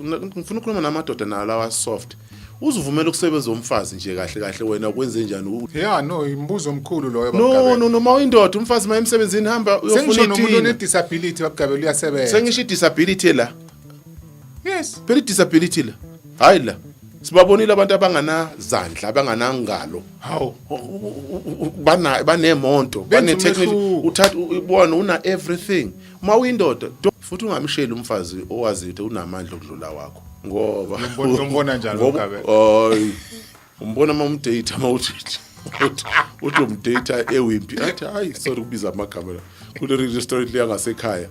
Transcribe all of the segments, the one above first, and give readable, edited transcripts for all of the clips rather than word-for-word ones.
Ngifuna ukukhuluma namadoda nalawa soft. Uzuvumela ukusebenza umfazi nje kahle kahle wena ukwenze njani? Yeah, no, imbuzo omkhulu loyo No, noma uyindoda umfazi maye emsebenzini hamba uyofuna Sengisho nomuntu ithini. onedisability bakugabela uyasebenza. Sengisho disability la. Yes. Phela disability la. Hayi la. Sibabonile abantu abanganazandla, abanganangalo. Hawu. Banemonto, bane-technical, uthatha ubona una everything. Uma uyindoda, futhi ungamsheli umfazi owazi ukuthi unamandla okudlula wakho. Ngoba umbona njalo uGabela. Hayi. Umbona umdate uthi umdate ewimpi. Athi hayi sorry ukubiza amagama la. Kule restaurant le yangasekhaya.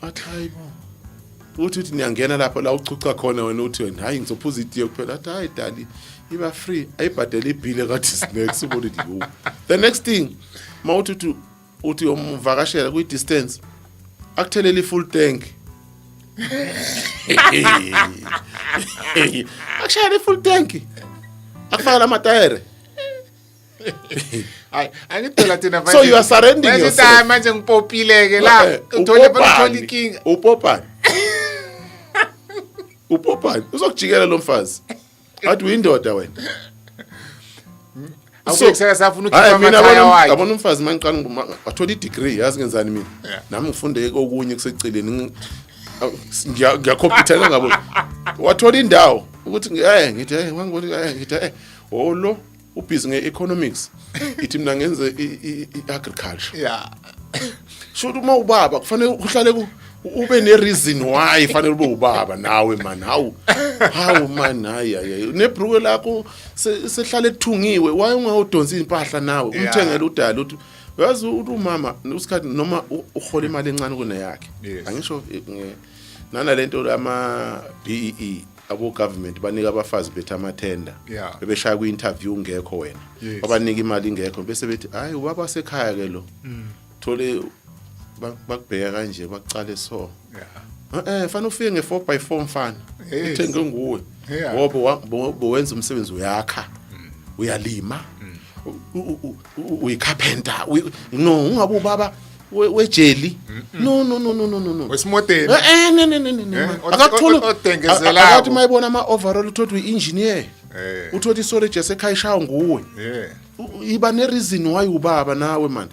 Athi hayi bo. Uthi niyangena lapha la uchucha khona wena uthi wena hayi ngizophuza itiye kuphela athi hayi dali iba free ayibhadela ibhile kathi snacks ubona ukuthi the next thing uthi umvakashela kwi distance akuthelela i-full tank akushaya i-full tank akufaka lamatayere Hayi, angithola thina manje. So you are surrendering yourself. Manje ngipopileke la. Uthola phela inkinga. Upopani. Upopani. Uzokujikela lo mfazi. Athi uyindoda wena. Awukuseka safuna ukukhipha amakhaya wakhe. Yabona umfazi mangiqala wathola i-degree yazi ngenzani mina. Nami ngifunde okunye kuseceleni ngiyakompyuthela ngabo. Wathola indawo ukuthi ngithi wangibona ngithi lo ubhizi nge-economics ithi mina ngenze i-agriculture. Yeah. Shothi uma ubaba kufanele uhlale ube ne-reason why fanele ube ubaba nawe man hawu man hayi nebruke lakho sehlale ethungiwe why ungawudonsa impahla nawe umthengele udala uthi yazi umama usikhathi noma uhola imali encane kuneyakhe angisho nanalento lama BEE abo government banika abafazi bethu amathenda bebeshaya ku-interview ngekho wena babanika imali ingekho bese bethi hayi ubaba sekhaya ke lo thole bakubheka kanje bakucale so fanele ufike nge4x4 mfana uthenge nguwe ngoba wenza umsebenzi uyakha uyalima uyicarpenter no ungabe ubaba wejeli no wesimodeli akathola odengezela akathi mayibona ama overall uthothi uengineer uthothi isole je sekhaya ishawa nguwe iba ne reason why ubaba nawe man